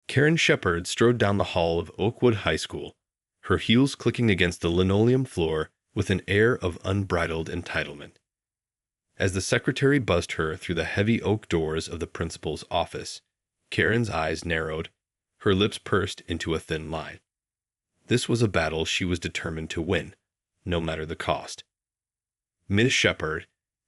Karen Shepard strode down the hall of Oakwood High School, her heels clicking against the linoleum floor with an air of unbridled entitlement. As the secretary buzzed her through the heavy oak doors of the principal's office, Karen's eyes narrowed, her lips pursed into a thin line. This was a battle she was determined to win, no matter the cost. "Miss Shepard,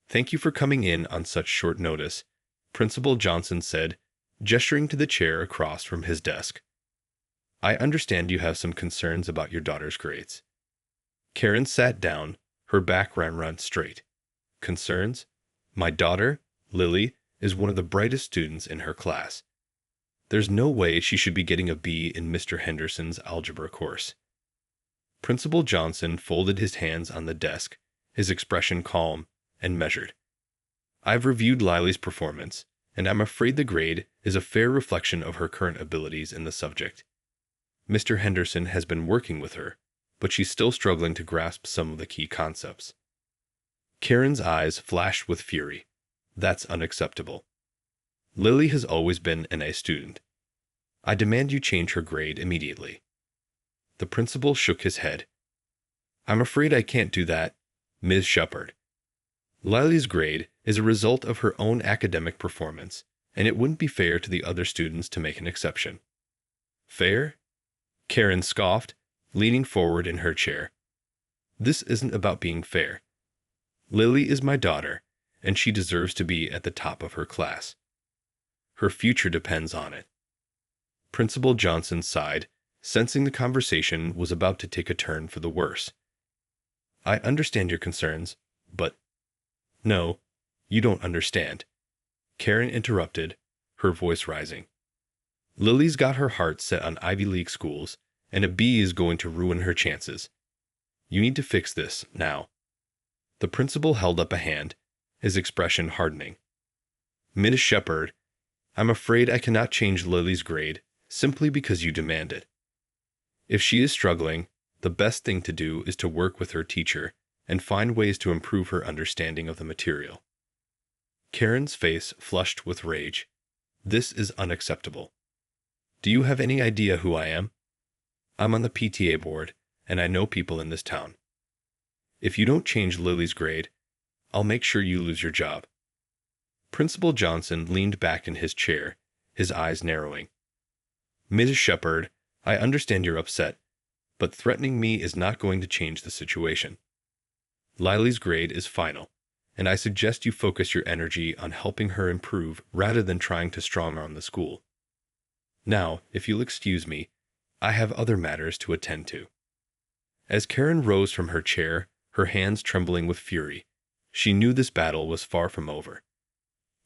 thank you for coming in on such short notice," Principal Johnson said, gesturing to the chair across from his desk. "I understand you have some concerns about your daughter's grades." Karen sat down, her back run straight. "Concerns? My daughter, Lily, is one of the brightest students in her class. There's no way she should be getting a B in Mr. Henderson's algebra course." Principal Johnson folded his hands on the desk, his expression calm and measured. "I've reviewed Lily's performance, and I'm afraid the grade is a fair reflection of her current abilities in the subject. Mr. Henderson has been working with her, but she's still struggling to grasp some of the key concepts." Karen's eyes flashed with fury. "That's unacceptable. Lily has always been an A student. I demand you change her grade immediately." The principal shook his head. "I'm afraid I can't do that, Ms. Shepard. Lily's grade is a result of her own academic performance, and it wouldn't be fair to the other students to make an exception." "Fair?" Karen scoffed, leaning forward in her chair. "This isn't about being fair. Lily is my daughter, and she deserves to be at the top of her class. Her future depends on it." Principal Johnson sighed, sensing the conversation was about to take a turn for the worse. "I understand your concerns, but—" "No, you don't understand," Karen interrupted, her voice rising. "Lily's got her heart set on Ivy League schools, and a B is going to ruin her chances. You need to fix this, now." The principal held up a hand, his expression hardening. "Miss Shepard, I'm afraid I cannot change Lily's grade simply because you demand it. If she is struggling, the best thing to do is to work with her teacher and find ways to improve her understanding of the material." Karen's face flushed with rage. "This is unacceptable. Do you have any idea who I am? I'm on the PTA board, and I know people in this town. If you don't change Lily's grade, I'll make sure you lose your job." Principal Johnson leaned back in his chair, his eyes narrowing. "Ms. Shepard, I understand you're upset, but threatening me is not going to change the situation. Lily's grade is final, and I suggest you focus your energy on helping her improve rather than trying to strong-arm the school. Now, if you'll excuse me, I have other matters to attend to." As Karen rose from her chair, her hands trembling with fury, she knew this battle was far from over.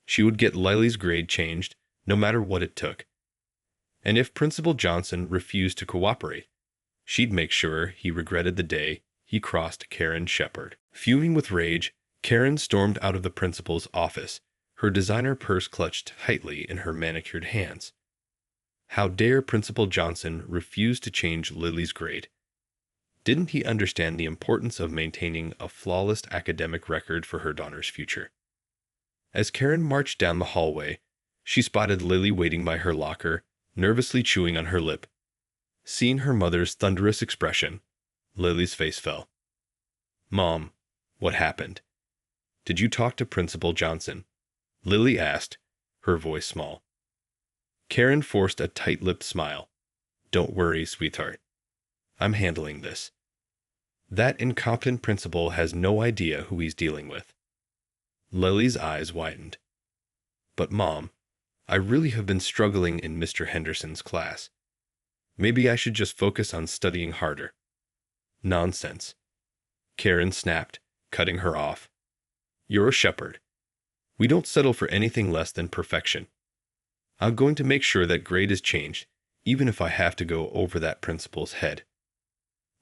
She would get Lily's grade changed, no matter what it took. And if Principal Johnson refused to cooperate, she'd make sure he regretted the day he crossed Karen Shepard. Fuming with rage, Karen stormed out of the principal's office, her designer purse clutched tightly in her manicured hands. How dare Principal Johnson refuse to change Lily's grade? Didn't he understand the importance of maintaining a flawless academic record for her daughter's future? As Karen marched down the hallway, she spotted Lily waiting by her locker, nervously chewing on her lip. Seeing her mother's thunderous expression, Lily's face fell. "Mom, what happened? Did you talk to Principal Johnson?" Lily asked, her voice small. Karen forced a tight-lipped smile. "Don't worry, sweetheart. I'm handling this. That incompetent principal has no idea who he's dealing with." Lily's eyes widened. "But Mom, I really have been struggling in Mr. Henderson's class. Maybe I should just focus on studying harder." "Nonsense," Karen snapped, cutting her off. "You're a Shepherd. We don't settle for anything less than perfection. I'm going to make sure that grade is changed, even if I have to go over that principal's head."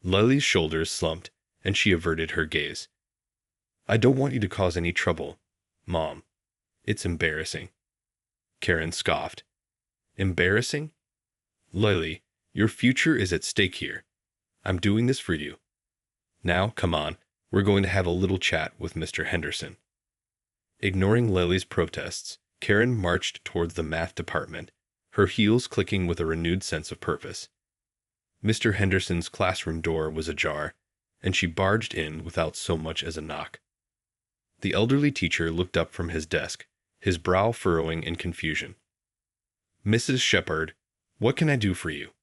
Lily's shoulders slumped, and she averted her gaze. "I don't want you to cause any trouble, Mom. It's embarrassing." Karen scoffed. "Embarrassing? Lily, your future is at stake here. I'm doing this for you. Now, come on, we're going to have a little chat with Mr. Henderson." Ignoring Lily's protests, Karen marched towards the math department, her heels clicking with a renewed sense of purpose. Mr. Henderson's classroom door was ajar, and she barged in without so much as a knock. The elderly teacher looked up from his desk, his brow furrowing in confusion. "Mrs. Shepherd, what can I do for you?"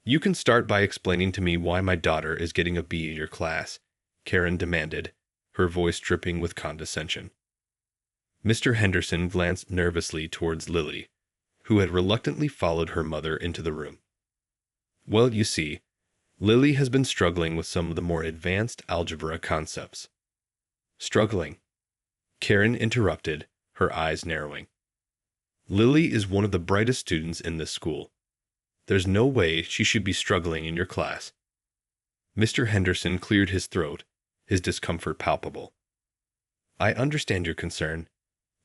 "You can start by explaining to me why my daughter is getting a B in your class," Karen demanded, her voice dripping with condescension. Mr. Henderson glanced nervously towards Lily, who had reluctantly followed her mother into the room. "Well, you see, Lily has been struggling with some of the more advanced algebra concepts." "Struggling?" Karen interrupted, her eyes narrowing. "Lily is one of the brightest students in this school. There's no way she should be struggling in your class." Mr. Henderson cleared his throat, his discomfort palpable. "I understand your concern,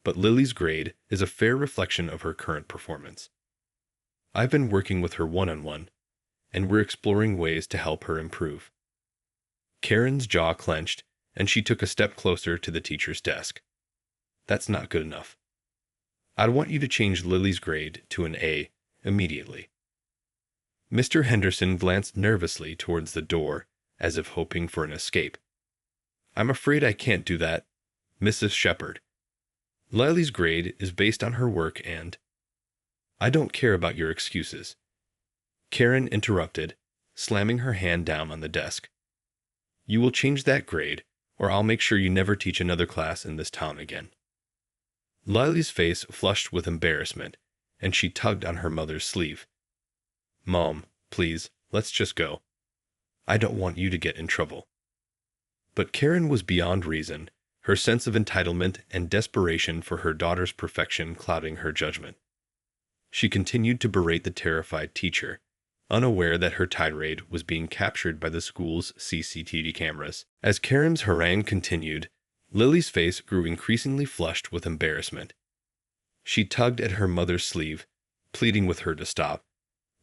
but Lily's grade is a fair reflection of her current performance. I've been working with her one-on-one, and we're exploring ways to help her improve." Karen's jaw clenched, and she took a step closer to the teacher's desk. "That's not good enough. I'd want you to change Lily's grade to an A immediately." Mr. Henderson glanced nervously towards the door, as if hoping for an escape. "I'm afraid I can't do that, Mrs. Shepherd. Lily's grade is based on her work and—" "I don't care about your excuses," Karen interrupted, slamming her hand down on the desk. "You will change that grade, or I'll make sure you never teach another class in this town again." Lily's face flushed with embarrassment, and she tugged on her mother's sleeve. "Mom, please, let's just go. I don't want you to get in trouble." But Karen was beyond reason, her sense of entitlement and desperation for her daughter's perfection clouding her judgment. She continued to berate the terrified teacher, unaware that her tirade was being captured by the school's CCTV cameras. As Karen's harangue continued, Lily's face grew increasingly flushed with embarrassment. She tugged at her mother's sleeve, pleading with her to stop,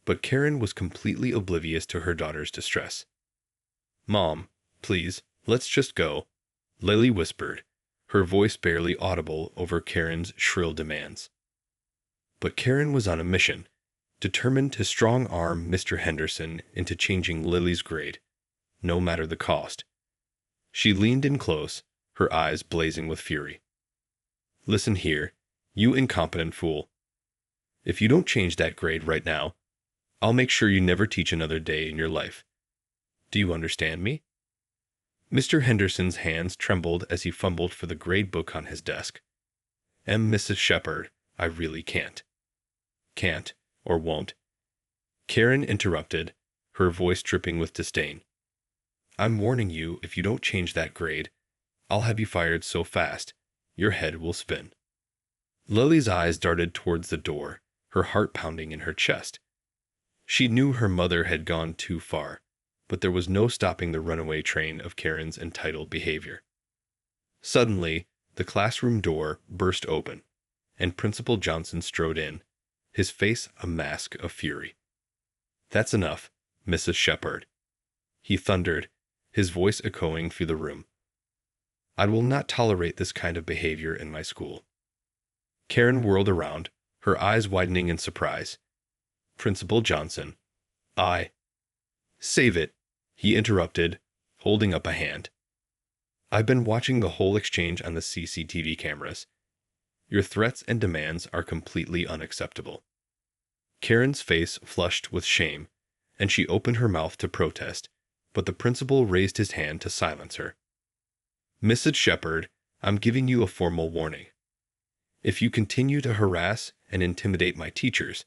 but Karen was completely oblivious to her daughter's distress. "Mom, please, let's just go," Lily whispered, her voice barely audible over Karen's shrill demands. But Karen was on a mission, determined to strong-arm Mr. Henderson into changing Lily's grade, no matter the cost. She leaned in close, her eyes blazing with fury. "Listen here, you incompetent fool. If you don't change that grade right now, I'll make sure you never teach another day in your life. Do you understand me?" Mr. Henderson's hands trembled as he fumbled for the grade book on his desk. "Mrs. Shepherd, I really can't." "Can't, or won't," Karen interrupted, her voice dripping with disdain. "I'm warning you, if you don't change that grade, I'll have you fired so fast, your head will spin." Lily's eyes darted towards the door, her heart pounding in her chest. She knew her mother had gone too far, but there was no stopping the runaway train of Karen's entitled behavior. Suddenly, the classroom door burst open, and Principal Johnson strode in, his face a mask of fury. "That's enough, Mrs. Shepherd," he thundered, his voice echoing through the room. "I will not tolerate this kind of behavior in my school." Karen whirled around, her eyes widening in surprise. "Principal Johnson, Save it," he interrupted, holding up a hand. "I've been watching the whole exchange on the CCTV cameras. Your threats and demands are completely unacceptable." Karen's face flushed with shame, and she opened her mouth to protest, but the principal raised his hand to silence her. "Mrs. Shepherd, I'm giving you a formal warning. If you continue to harass and intimidate my teachers,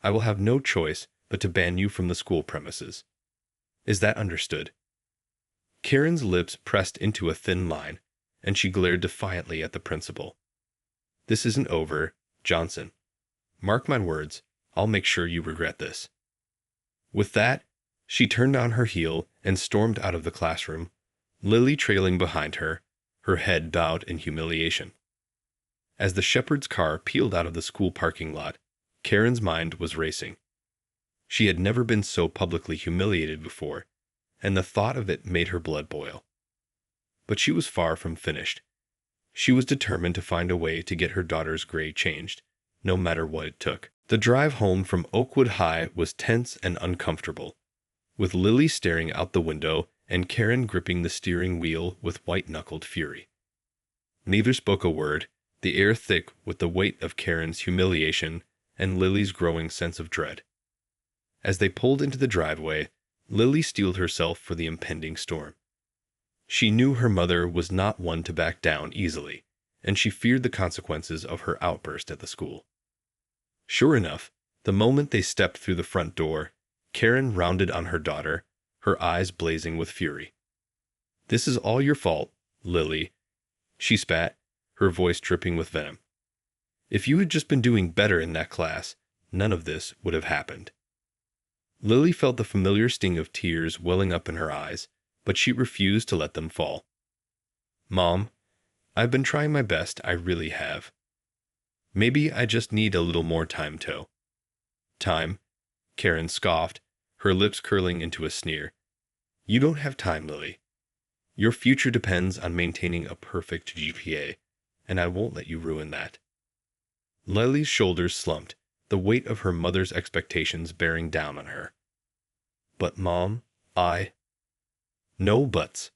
I will have no choice but to ban you from the school premises. Is that understood?" Karen's lips pressed into a thin line, and she glared defiantly at the principal. "This isn't over, Johnson. Mark my words, I'll make sure you regret this." With that, she turned on her heel and stormed out of the classroom, Lily trailing behind her, her head bowed in humiliation. As the Shepherd's car peeled out of the school parking lot, Karen's mind was racing. She had never been so publicly humiliated before, and the thought of it made her blood boil. But she was far from finished. She was determined to find a way to get her daughter's grade changed, no matter what it took. The drive home from Oakwood High was tense and uncomfortable, with Lily staring out the window and Karen gripping the steering wheel with white-knuckled fury. Neither spoke a word, the air thick with the weight of Karen's humiliation and Lily's growing sense of dread. As they pulled into the driveway, Lily steeled herself for the impending storm. She knew her mother was not one to back down easily, and she feared the consequences of her outburst at the school. Sure enough, the moment they stepped through the front door, Karen rounded on her daughter, her eyes blazing with fury. "This is all your fault, Lily," she spat, her voice dripping with venom. "If you had just been doing better in that class, none of this would have happened." Lily felt the familiar sting of tears welling up in her eyes, but she refused to let them fall. "Mom, I've been trying my best, I really have. Maybe I just need a little more time, To." "Time?" Karen scoffed, her lips curling into a sneer. "You don't have time, Lily. Your future depends on maintaining a perfect GPA, and I won't let you ruin that." Lily's shoulders slumped, the weight of her mother's expectations bearing down on her. "But Mom, "No buts,"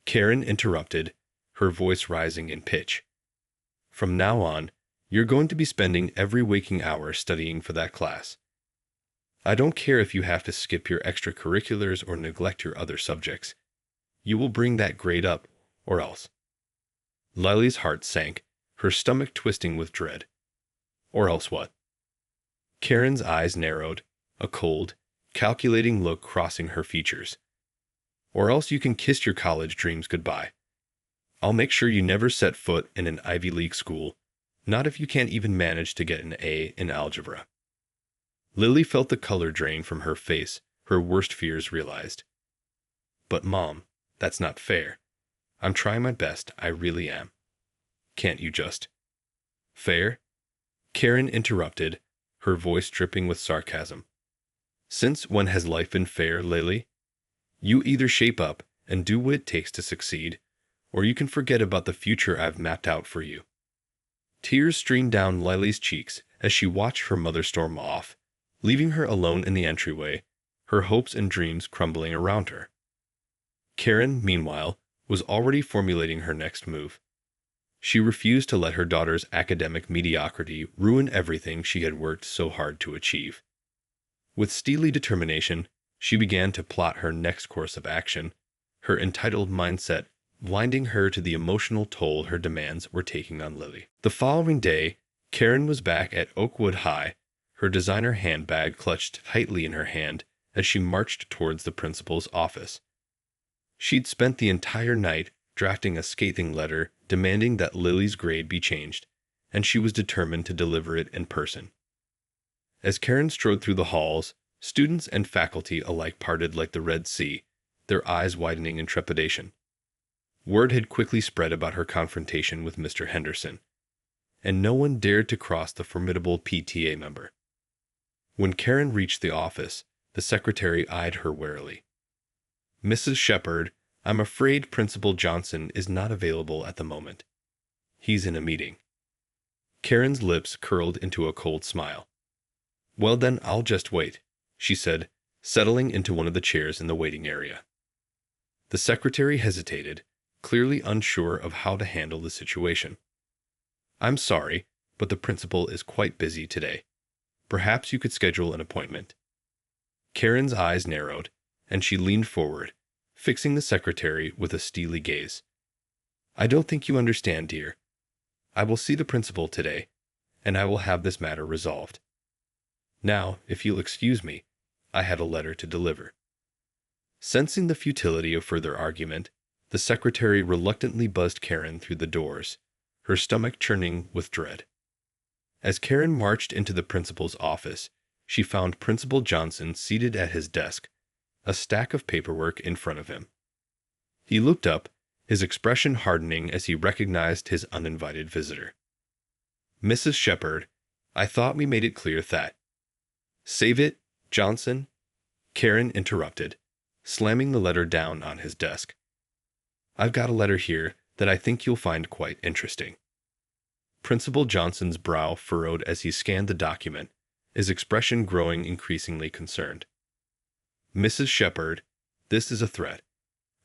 Karen interrupted, her voice rising in pitch. "From now on, you're going to be spending every waking hour studying for that class. I don't care if you have to skip your extracurriculars or neglect your other subjects. You will bring that grade up, or else." Lily's heart sank, her stomach twisting with dread. "Or else what?" Karen's eyes narrowed, a cold, calculating look crossing her features. "Or else you can kiss your college dreams goodbye. I'll make sure you never set foot in an Ivy League school, not if you can't even manage to get an A in algebra." Lily felt the color drain from her face, her worst fears realized. "But Mom, that's not fair. I'm trying my best, I really am. Can't you just—" "Fair?" Karen interrupted, her voice dripping with sarcasm. "Since when has life been fair, Lily? You either shape up and do what it takes to succeed, or you can forget about the future I've mapped out for you." Tears streamed down Lily's cheeks as she watched her mother storm off, leaving her alone in the entryway, her hopes and dreams crumbling around her. Karen, meanwhile, was already formulating her next move. She refused to let her daughter's academic mediocrity ruin everything she had worked so hard to achieve. With steely determination, she began to plot her next course of action, her entitled mindset blinding her to the emotional toll her demands were taking on Lily. The following day, Karen was back at Oakwood High, her designer handbag clutched tightly in her hand as she marched towards the principal's office. She'd spent the entire night drafting a scathing letter demanding that Lily's grade be changed, and she was determined to deliver it in person. As Karen strode through the halls, students and faculty alike parted like the Red Sea, their eyes widening in trepidation. Word had quickly spread about her confrontation with Mr. Henderson, and no one dared to cross the formidable PTA member. When Karen reached the office, the secretary eyed her warily. "Mrs. Shepherd, I'm afraid Principal Johnson is not available at the moment. He's in a meeting." Karen's lips curled into a cold smile. "Well then, I'll just wait," she said, settling into one of the chairs in the waiting area. The secretary hesitated, clearly unsure of how to handle the situation. "I'm sorry, but the principal is quite busy today. Perhaps you could schedule an appointment." Karen's eyes narrowed, and she leaned forward, fixing the secretary with a steely gaze. "I don't think you understand, dear. I will see the principal today, and I will have this matter resolved. Now, if you'll excuse me, I have a letter to deliver." Sensing the futility of further argument, the secretary reluctantly buzzed Karen through the doors, her stomach churning with dread. As Karen marched into the principal's office, she found Principal Johnson seated at his desk, a stack of paperwork in front of him. He looked up, his expression hardening as he recognized his uninvited visitor. "Mrs. Shepherd, I thought we made it clear that—" "Save it, Johnson," Karen interrupted, slamming the letter down on his desk. "I've got a letter here that I think you'll find quite interesting." Principal Johnson's brow furrowed as he scanned the document, his expression growing increasingly concerned. "Mrs. Shepherd, this is a threat.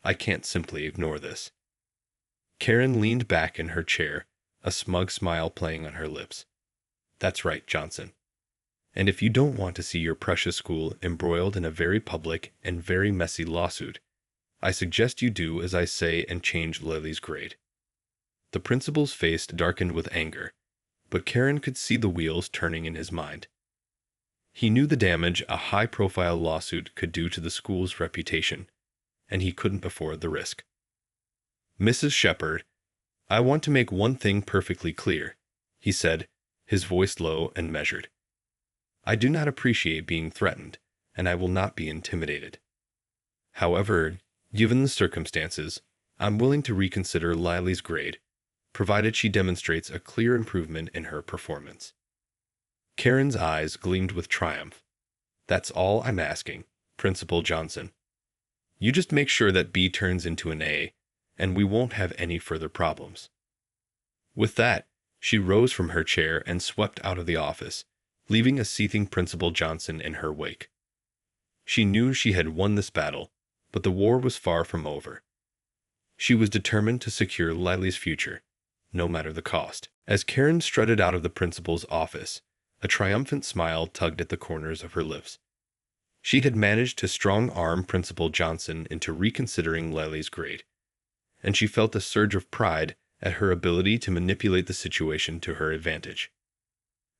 I can't simply ignore this." Karen leaned back in her chair, a smug smile playing on her lips. "That's right, Johnson. And if you don't want to see your precious school embroiled in a very public and very messy lawsuit, I suggest you do as I say and change Lily's grade." The principal's face darkened with anger, but Karen could see the wheels turning in his mind. He knew the damage a high-profile lawsuit could do to the school's reputation, and he couldn't afford the risk. "Mrs. Shepherd, I want to make one thing perfectly clear," he said, his voice low and measured. "I do not appreciate being threatened, and I will not be intimidated. However, given the circumstances, I'm willing to reconsider Lily's grade, provided she demonstrates a clear improvement in her performance." Karen's eyes gleamed with triumph. "That's all I'm asking, Principal Johnson. You just make sure that B turns into an A, and we won't have any further problems." With that, she rose from her chair and swept out of the office, leaving a seething Principal Johnson in her wake. She knew she had won this battle, but the war was far from over. She was determined to secure Lily's future, no matter the cost. As Karen strutted out of the principal's office, a triumphant smile tugged at the corners of her lips. She had managed to strong-arm Principal Johnson into reconsidering Lily's grade, and she felt a surge of pride at her ability to manipulate the situation to her advantage.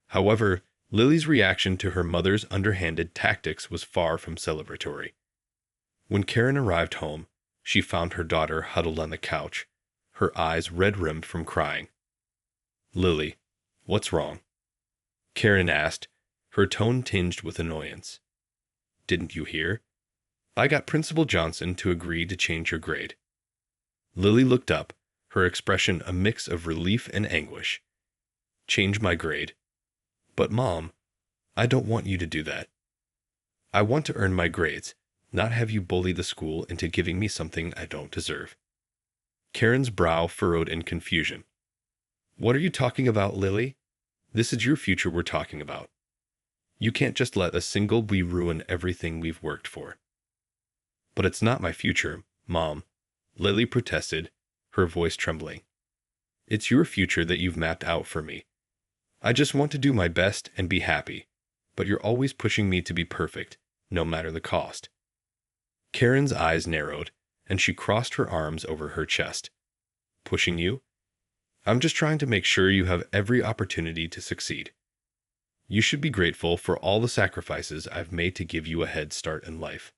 However, Lily's reaction to her mother's underhanded tactics was far from celebratory. When Karen arrived home, she found her daughter huddled on the couch, her eyes red-rimmed from crying. "Lily, what's wrong?" Karen asked, her tone tinged with annoyance. "Didn't you hear? I got Principal Johnson to agree to change your grade." Lily looked up, her expression a mix of relief and anguish. "Change my grade? But Mom, I don't want you to do that. I want to earn my grades, not have you bully the school into giving me something I don't deserve." Karen's brow furrowed in confusion. "What are you talking about, Lily? This is your future we're talking about. You can't just let a single bee ruin everything we've worked for." "But it's not my future, Mom," Lily protested, her voice trembling. "It's your future that you've mapped out for me. I just want to do my best and be happy, but you're always pushing me to be perfect, no matter the cost." Karen's eyes narrowed, and she crossed her arms over her chest. "Pushing you? I'm just trying to make sure you have every opportunity to succeed. You should be grateful for all the sacrifices I've made to give you a head start in life."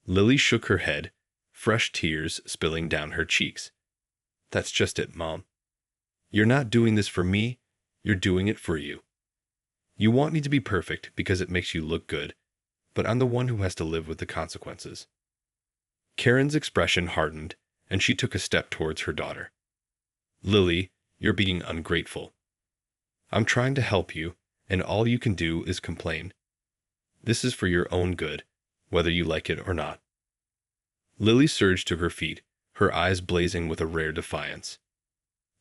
Lily shook her head, fresh tears spilling down her cheeks. "That's just it, Mom. You're not doing this for me, you're doing it for you. You want me to be perfect because it makes you look good, but I'm the one who has to live with the consequences." Karen's expression hardened, and she took a step towards her daughter. "Lily, you're being ungrateful. I'm trying to help you, and all you can do is complain. This is for your own good, whether you like it or not." Lily surged to her feet, her eyes blazing with a rare defiance.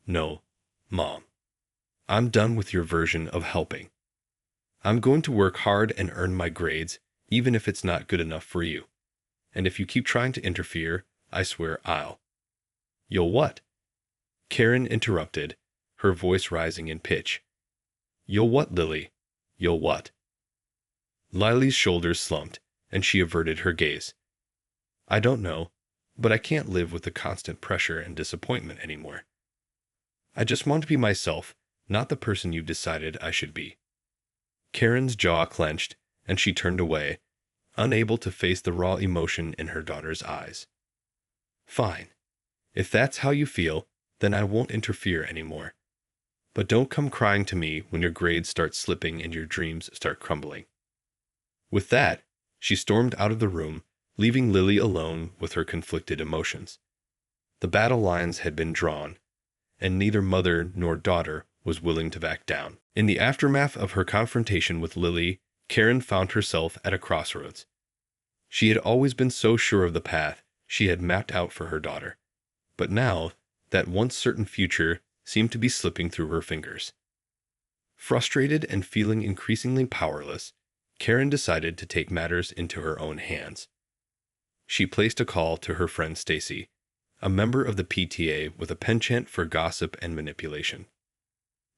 "No, Mom. I'm done with your version of helping. I'm going to work hard and earn my grades, even if it's not good enough for you. And if you keep trying to interfere, I swear I'll." "You'll what?" Karen interrupted, her voice rising in pitch. "You'll what, Lily? You'll what?" Lily's shoulders slumped, and she averted her gaze. "I don't know, but I can't live with the constant pressure and disappointment anymore. I just want to be myself, not the person you've decided I should be." Karen's jaw clenched, and she turned away, unable to face the raw emotion in her daughter's eyes. "Fine. If that's how you feel, then I won't interfere anymore. But don't come crying to me when your grades start slipping and your dreams start crumbling." With that, she stormed out of the room, leaving Lily alone with her conflicted emotions. The battle lines had been drawn, and neither mother nor daughter was willing to back down. In the aftermath of her confrontation with Lily, Karen found herself at a crossroads. She had always been so sure of the path she had mapped out for her daughter, but now that once certain future seemed to be slipping through her fingers. Frustrated and feeling increasingly powerless, Karen decided to take matters into her own hands. She placed a call to her friend Stacy, a member of the PTA with a penchant for gossip and manipulation.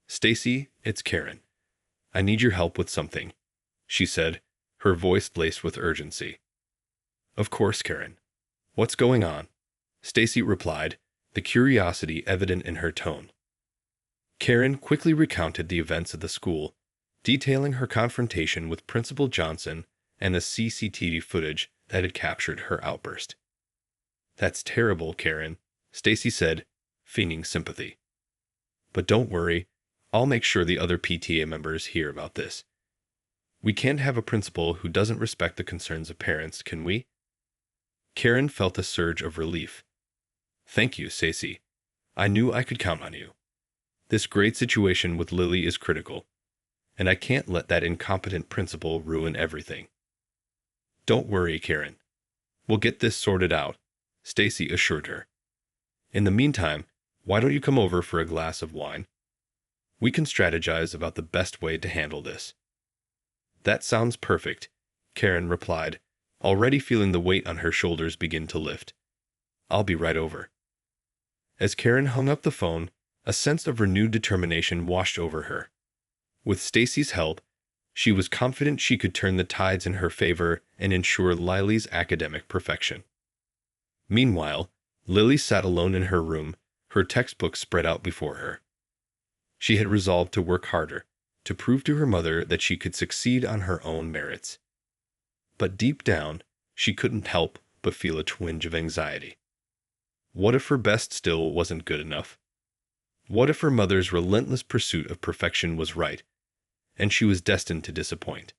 "Stacy, it's Karen. I need your help with something," she said, her voice laced with urgency. "Of course, Karen. What's going on?" Stacy replied, the curiosity evident in her tone. Karen quickly recounted the events at the school, detailing her confrontation with Principal Johnson and the CCTV footage that had captured her outburst. "That's terrible, Karen," Stacy said, feigning sympathy. "But don't worry, I'll make sure the other PTA members hear about this. We can't have a principal who doesn't respect the concerns of parents, can we?" Karen felt a surge of relief. "Thank you, Stacy. I knew I could count on you. This great situation with Lily is critical, and I can't let that incompetent principal ruin everything." "Don't worry, Karen. We'll get this sorted out," Stacy assured her. "In the meantime, why don't you come over for a glass of wine? We can strategize about the best way to handle this." "That sounds perfect," Karen replied, already feeling the weight on her shoulders begin to lift. "I'll be right over." As Karen hung up the phone, a sense of renewed determination washed over her. With Stacy's help, she was confident she could turn the tides in her favor and ensure Lily's academic perfection. Meanwhile, Lily sat alone in her room, her textbooks spread out before her. She had resolved to work harder, to prove to her mother that she could succeed on her own merits. But deep down, she couldn't help but feel a twinge of anxiety. What if her best still wasn't good enough? What if her mother's relentless pursuit of perfection was right, and she was destined to disappoint?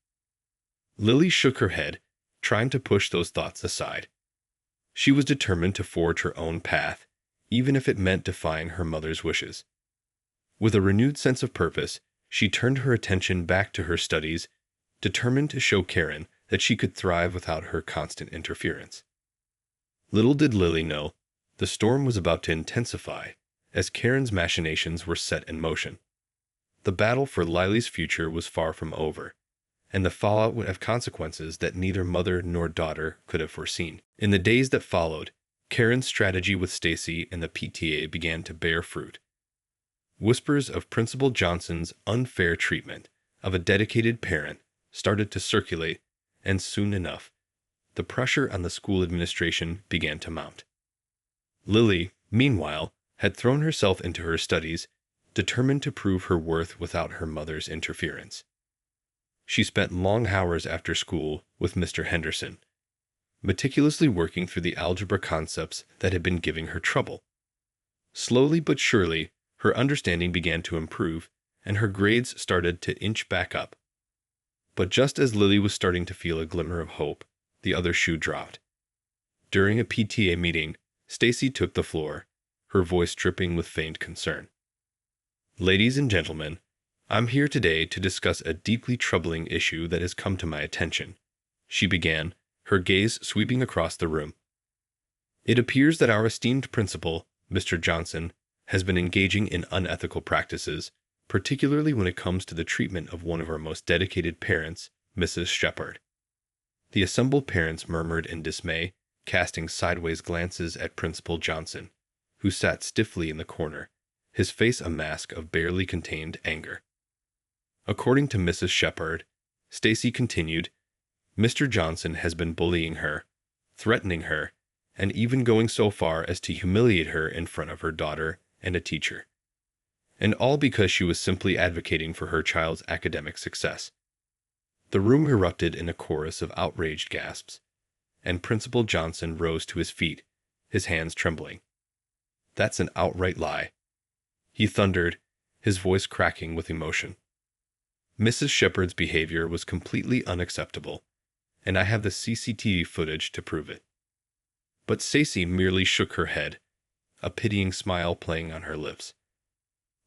Lily shook her head, trying to push those thoughts aside. She was determined to forge her own path, even if it meant defying her mother's wishes. With a renewed sense of purpose, she turned her attention back to her studies, determined to show Karen that she could thrive without her constant interference. Little did Lily know, the storm was about to intensify as Karen's machinations were set in motion. The battle for Lily's future was far from over, and the fallout would have consequences that neither mother nor daughter could have foreseen. In the days that followed, Karen's strategy with Stacy and the PTA began to bear fruit. Whispers of Principal Johnson's unfair treatment of a dedicated parent started to circulate, and soon enough, the pressure on the school administration began to mount. Lily, meanwhile, had thrown herself into her studies, determined to prove her worth without her mother's interference. She spent long hours after school with Mr. Henderson, meticulously working through the algebra concepts that had been giving her trouble. Slowly but surely, her understanding began to improve, and her grades started to inch back up. But just as Lily was starting to feel a glimmer of hope, the other shoe dropped. During a PTA meeting, Stacy took the floor, her voice dripping with feigned concern. "Ladies and gentlemen, I'm here today to discuss a deeply troubling issue that has come to my attention," she began, her gaze sweeping across the room. "It appears that our esteemed principal, Mr. Johnson, has been engaging in unethical practices, particularly when it comes to the treatment of one of our most dedicated parents, Mrs. Shepard." The assembled parents murmured in dismay, casting sideways glances at Principal Johnson, who sat stiffly in the corner, his face a mask of barely contained anger. According to Mrs. Shepard, Stacy continued, "Mr. Johnson has been bullying her, threatening her, and even going so far as to humiliate her in front of her daughter and a teacher. And all because she was simply advocating for her child's academic success." The room erupted in a chorus of outraged gasps, and Principal Johnson rose to his feet, his hands trembling. "That's an outright lie," he thundered, his voice cracking with emotion. "Mrs. Shepard's behavior was completely unacceptable, and I have the CCTV footage to prove it." But Stacy merely shook her head, a pitying smile playing on her lips.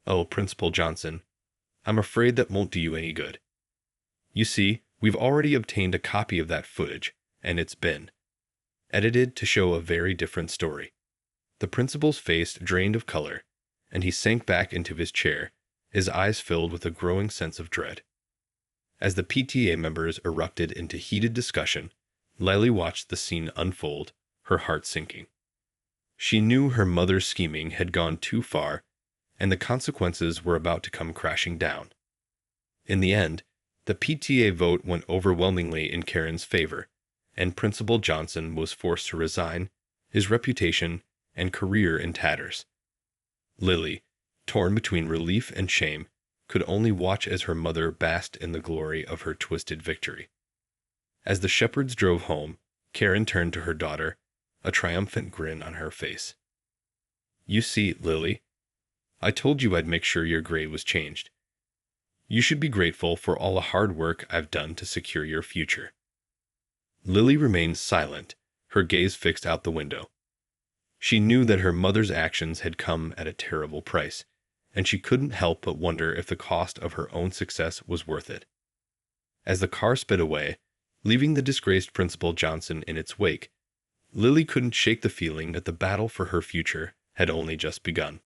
"Oh, Principal Johnson, I'm afraid that won't do you any good. You see, we've already obtained a copy of that footage, and it's been edited to show a very different story." The principal's face drained of color, and he sank back into his chair, his eyes filled with a growing sense of dread. As the PTA members erupted into heated discussion, Lily watched the scene unfold, her heart sinking. She knew her mother's scheming had gone too far, and the consequences were about to come crashing down. In the end, the PTA vote went overwhelmingly in Karen's favor, and Principal Johnson was forced to resign, his reputation and career in tatters. Lily, torn between relief and shame, could only watch as her mother basked in the glory of her twisted victory. As the shepherds drove home, Karen turned to her daughter, a triumphant grin on her face. "You see, Lily, I told you I'd make sure your grade was changed. You should be grateful for all the hard work I've done to secure your future." Lily remained silent, her gaze fixed out the window. She knew that her mother's actions had come at a terrible price, and she couldn't help but wonder if the cost of her own success was worth it. As the car sped away, leaving the disgraced Principal Johnson in its wake, Lily couldn't shake the feeling that the battle for her future had only just begun.